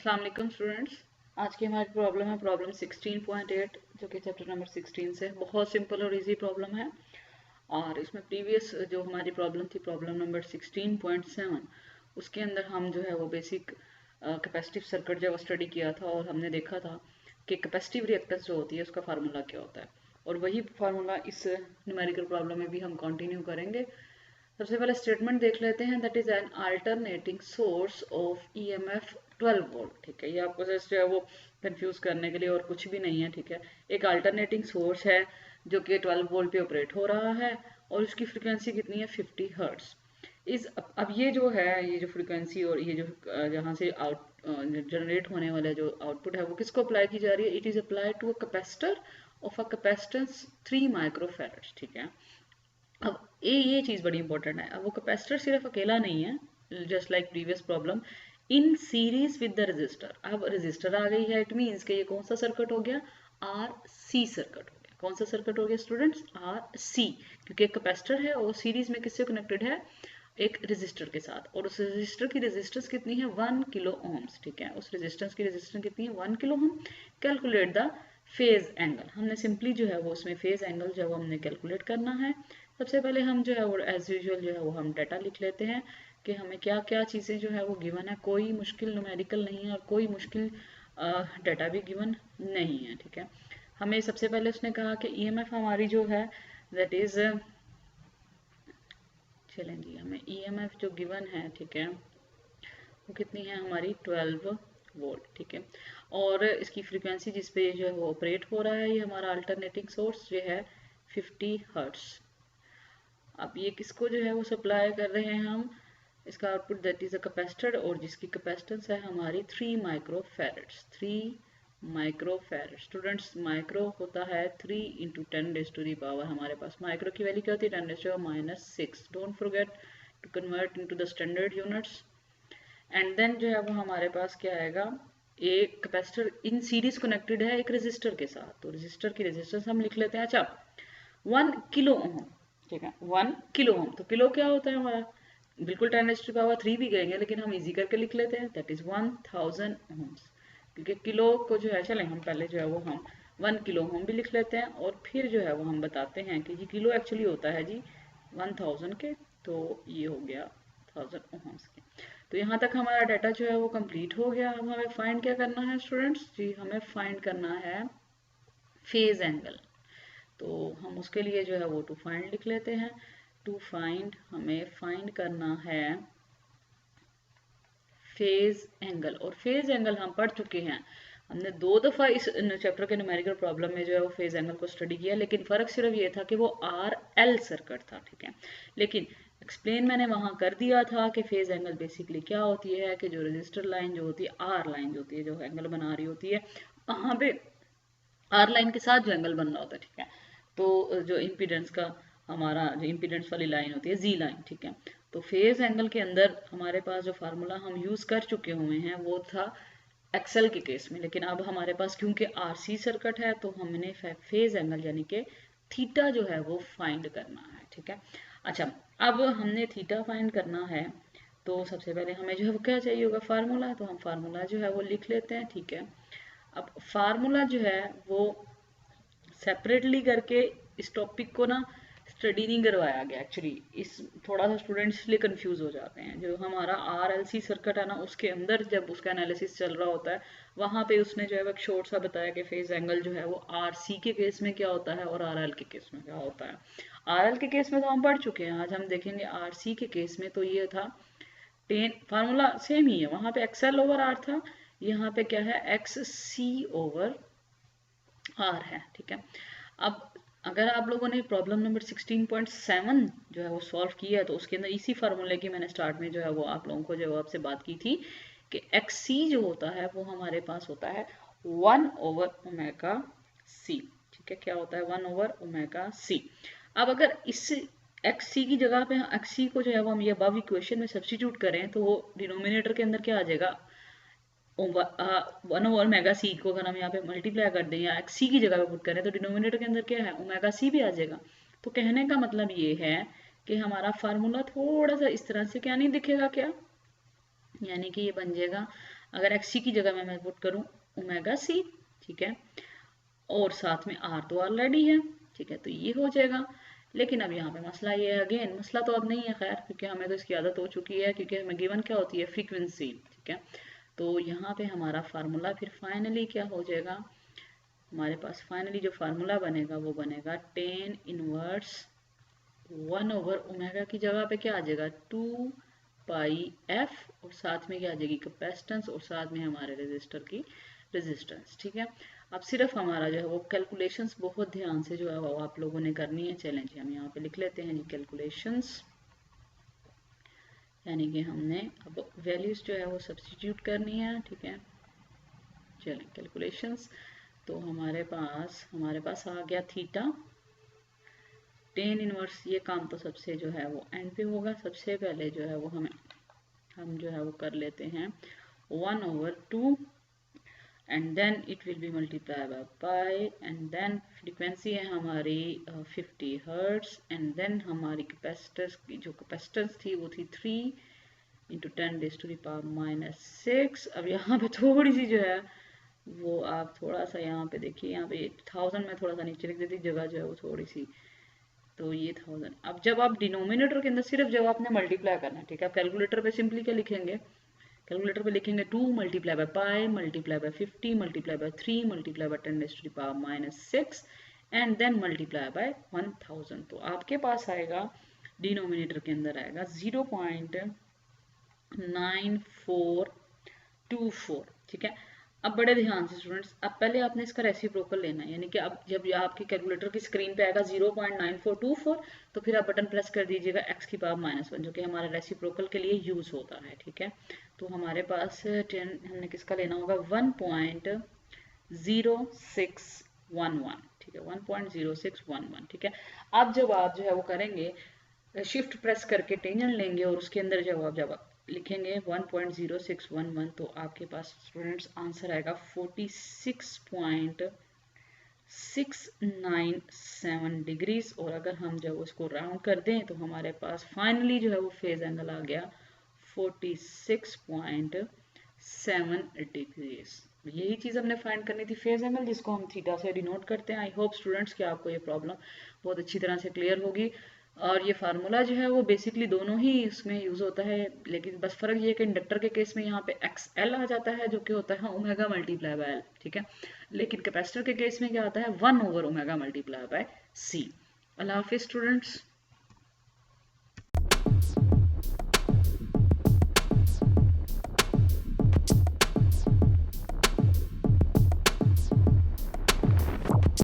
अस्सलाम वालेकुम स्टूडेंट्स। आज की हमारी प्रॉब्लम है प्रॉब्लम 16.8 जो कि चैप्टर नंबर 16 से बहुत सिंपल और इजी प्रॉब्लम है। और इसमें प्रीवियस जो हमारी प्रॉब्लम थी प्रॉब्लम नंबर 16.7 उसके अंदर हम जो है वो बेसिक कैपेसिटिव सर्किट जो है स्टडी किया था और हमने देखा था कि कैपेसिटिव रिएक्टेंस जो होती है उसका फार्मूला क्या होता है, और वही फार्मूला इस न्यूमेरिकल प्रॉब्लम में भी हम कंटिन्यू करेंगे। सबसे पहले स्टेटमेंट देख लेते हैं, that is an alternating source of EMF 12 volt. ठीक है, ये आपको जस्ट जो है वो कंफ्यूज करने के लिए और कुछ भी नहीं है। ठीक है, एक अल्टरनेटिंग सोर्स है जो कि 12 वोल्ट पे ऑपरेट हो रहा है और उसकी फ्रीक्वेंसी कितनी है 50 हर्ट्ज। अब ये जो है, ये जो फ्रीक्वेंसी और ये जो जहाँ से आउट जनरेट होने वाला जो आउटपुट है वो किसको अप्लाई की जा रही है? It is applied to a capacitor of a capacitance 3 microfarad. ठीक है, अब ये चीज बड़ी इंपॉर्टेंट है। अब वो कैपेसिटर सिर्फ अकेला नहीं है, just like previous problem, in series with the resistor. अब रेजिस्टर आ गई है, इट मीन्स के ये कौन सा सर्किट हो गया? आर सी सर्किट हो गया। कौन सा सर्किट हो गया स्टूडेंट्स? आर सी, क्योंकि एक कैपेसिटर है और सीरीज में किससे कनेक्टेड है? एक रेजिस्टर के साथ, और उस रेजिस्टर की रेजिस्टेंस कितनी है? 1 किलो ओम्स। ठीक है, उस रेजिस्टेंस की रेजिस्टेंस कितनी है? 1 kilo ohm. Calculate the phase angle. हमने सिंपली जो है वो उसमें फेज एंगल जो है वो हमने कैलकुलेट करना है। सबसे पहले हम जो है वो एज यूजुअल जो है वो हम डाटा लिख लेते हैं कि हमें क्या क्या चीज़ें जो है वो गिवन है। कोई मुश्किल न्यूमेरिकल नहीं है और कोई मुश्किल डाटा भी गिवन नहीं है। ठीक है, हमें सबसे पहले उसने कहा कि ईएमएफ हमारी जो है दैट इज, चलें जी, हमें ईएमएफ जो गिवन है, ठीक है, वो कितनी है हमारी? 12 वोल्ट। ठीक है, और इसकी फ्रीक्वेंसी जिस पे जो है वो ऑपरेट हो रहा है, ये हमारा अल्टरनेटिंग सोर्स जो है 50 हर्ट्ज। अब ये किसको जो है वो सप्लाई कर रहे हैं हम? इसका output that is a capacitor, और जिसकी कैपेसिटेंस है हमारी 3 माइक्रोफैरड्स। 3 माइक्रोफैरड स्टूडेंट्स, माइक्रो होता है 3 into 10 raise to the power. हमारे पास माइक्रो की वैल्यू क्या होती है? 10 raise to minus 6। Don't forget to convert into the standard units. And then जो है वो हमारे पास क्या आएगा? एक कैपेसिटर इन सीरीज कनेक्टेड है एक रेजिस्टर के साथ, तो रेजिस्टर की रेजिस्टेंस हम लिख लेते हैं। अच्छा, 1 किलो ओम। ठीक है, 1 किलो ओम, तो किलो क्या होता है हमारा? बिल्कुल 10⁻³ भी कहेंगे लेकिन हम इजी करके लिख लेते हैं, दैट इज 1000 ओम्स। क्योंकि किलो को जो है, चलें हम पहले जो है वो हम 1 किलो ओम भी लिख लेते हैं और फिर जो है वो हम बताते हैं कि ये किलो एक्चुअली होता है जी 1000 के, तो ये हो गया 1000 ओम्स के। तो यहाँ तक हमारा डाटा जो है वो कंप्लीट हो गया। अब हमें फाइंड क्या करना है स्टूडेंट्स जी? हमें फाइंड करना है फेज एंगल। तो हम उसके लिए जो है वो टू फाइंड लिख लेते हैं। टू फाइंड, हमें फाइंड करना है फेज एंगल, और फेज एंगल हम पढ़ चुके हैं। हमने 2 दफ़ा इस चैप्टर के न्यूमेरिकल प्रॉब्लम में जो है वो फेज एंगल को स्टडी किया, लेकिन फ़र्क सिर्फ ये था कि वो आर एल सर्किट था। ठीक है, लेकिन एक्सप्लेन मैंने वहाँ कर दिया था कि फेज एंगल बेसिकली क्या होती है, कि जो रजिस्टर लाइन जो होती है, आर लाइन जो होती है, जो एंगल बना रही होती है, वहाँ पे आर लाइन के साथ जो एंगल बन रहा होता है। ठीक है, तो जो इम्पीडेंस का हमारा जो इम्पीडेंस वाली लाइन होती है जी लाइन। ठीक है, तो फेज एंगल के अंदर हमारे पास जो फार्मूला हम यूज कर चुके हुए हैं वो था एक्सेल के केस में, लेकिन अब हमारे पास क्योंकि आरसी सर्किट है तो हमने फेज एंगल यानी कि थीटा जो है वो फाइंड करना है। ठीक है, अच्छा, अब हमने थीटा फाइंड करना है तो सबसे पहले हमें जो है वो क्या चाहिए होगा? फार्मूला। तो हम फार्मूला जो है वो लिख लेते हैं। ठीक है, अब फार्मूला जो है वो सेपरेटली करके इस टॉपिक को ना स्टडी नहीं करवाया गया एक्चुअली। इस थोड़ा सा स्टूडेंट्स इसलिए कंफ्यूज हो जाते हैं। जो हमारा आरएलसी सर्किट है ना, उसके अंदर जब उसका एनालिसिस चल रहा होता है वहां पे उसने जो है एक शॉर्ट सा बताया कि फेज एंगल जो है वो आरसी के केस में क्या होता है और आरएल के केस में क्या होता है। आरएल के केस में तो हम पढ़ चुके हैं, आज हम देखेंगे आरसी के केस में। तो ये था 10, फार्मूला सेम ही है, वहां पे एक्सएल ओवर आर था, यहाँ पे क्या है? एक्स सी ओवर आर है। ठीक है, अब अगर आप लोगों ने प्रॉब्लम नंबर 16.7 जो है वो सॉल्व किया है तो उसके अंदर इसी फार्मूले की मैंने स्टार्ट में जो है वो आप लोगों को जो आपसे बात की थी कि एक्स सी जो होता है वो हमारे पास होता है 1 ओवर ओमेगा सी। ठीक है, क्या होता है? 1 ओवर ओमेगा सी। अब अगर इस एक्स सी की जगह पे एक्स सी को जो है वो हम ये अबव इक्वेशन में सब्स्टिट्यूट करें तो वो डिनोमिनेटर के अंदर क्या आ जाएगा? 1 ओवर मेगा सी को अगर हम यहाँ पे मल्टीप्लाई कर दें या सी की जगह पे पुट करें तो डिनोमिनेटर के अंदर क्या है? ओमेगा सी भी आ जाएगा। तो कहने का मतलब ये है कि हमारा फार्मूला थोड़ा सा इस तरह से क्या नहीं दिखेगा क्या, यानी कि ये बन जाएगा अगर एक्स सी की जगह मैं पुट करूँ ओमेगा सी, ठीक है, और साथ में आर तो ऑलरेडी है, ठीक है, तो ये हो जाएगा। लेकिन अब यहाँ पे मसला ये है, अगेन मसला तो अब नहीं है खैर, क्योंकि हमें तो इसकी आदत हो चुकी है, क्योंकि हमें गिवन क्या होती है, फ्रीक्वेंसी, ठीक है। तो यहाँ पे हमारा फार्मूला फिर फाइनली क्या हो जाएगा, हमारे पास फाइनली जो फार्मूला बनेगा वो बनेगा tan इनवर्स 1/ओमेगा की जगह पे क्या आ जाएगा 2πf, और साथ में क्या आ जाएगी कैपेसिटेंस, और साथ में हमारे रेजिस्टर की रेजिस्टेंस, ठीक है। अब सिर्फ हमारा जो है वो कैलकुलेशंस बहुत ध्यान से जो है वो आप लोगों ने करनी है। चलें जी, हम यहाँ पे लिख लेते हैं जी कैलकुलेशंस, यानी कि हमने अब वैल्यूज जो है वो सब्स्टिट्यूट करनी है, ठीक है। चलें कैलकुलेशंस, तो हमारे पास आ गया थीटा tan इनवर्स, ये काम तो सबसे जो है वो एंड पे होगा। सबसे पहले जो है वो हम जो है वो कर लेते हैं 1/2 and then it will be multiply by pi, and then frequency है हमारी 50 हर्ट्ज, एंड देन हमारी कैपेसिटर्स की जो कैपेसिटेंस थी वो थी 3 इंटू 10⁻⁻6। अब यहाँ पे थोड़ी सी जो है वो आप थोड़ा सा यहाँ पे देखिए, यहाँ पे 1000 में थोड़ा सा नीचे लिख देती, जगह जो है वो थोड़ी सी, तो ये 1000। अब जब आप डिनोमिनेटर के अंदर सिर्फ जब आपने मल्टीप्लाई करना है, ठीक है, आप कैलकुलेटर पे सिंपली क्या लिखेंगे, कैलकुलेटर पे लिखेंगे 2 multiply by pi multiply by 50 multiply by 3 multiply by 10⁻⁻6 and then multiply by 1000। तो आपके पास आएगा डिनोमिनेटर के अंदर आएगा 0.9424, ठीक है। अब बड़े ध्यान से स्टूडेंट्स, अब पहले आपने इसका रेसिप्रोकल लेना है, यानी कि अब जब आपके कैलकुलेटर की स्क्रीन पे आएगा 0.9424, तो फिर आप बटन प्रेस कर दीजिएगा x की पावर -1, जो कि हमारा रेसिप्रोकल के लिए यूज होता है, ठीक है। तो हमारे पास 10 हमने किसका लेना होगा 1.0611, ठीक है, 1.0611, ठीक है। अब जब आप जो है वो करेंगे शिफ्ट प्रेस करके टेंजेंट लेंगे और उसके अंदर जब लिखेंगे 1.0611, तो आपके पास स्टूडेंट्स आंसर आएगा 46.697 डिग्रीज, और अगर हम जब उसको राउंड कर दें तो हमारे पास फाइनली जो है वो फेज एंगल आ गया 46.7 डिग्रीज। यही चीज़ हमने फाइंड करनी थी, फेज एंगल, जिसको हम थीटा से डिनोट करते हैं। आई होप स्टूडेंट्स कि आपको ये प्रॉब्लम बहुत अच्छी तरह से क्लियर होगी। और ये फार्मूला जो है वो बेसिकली दोनों ही इसमें यूज़ होता है, लेकिन बस फ़र्क ये है कि इंडक्टर के केस में यहाँ पे XL आ जाता है, जो कि होता है ओमेगा मल्टीप्लाई बाय L, ठीक है। लेकिन कैपेसिटर के केस में क्या आता है 1/ओमेगा मल्टीप्लाई बाय C। अल्लाह हाफिज़ स्टूडेंट्स।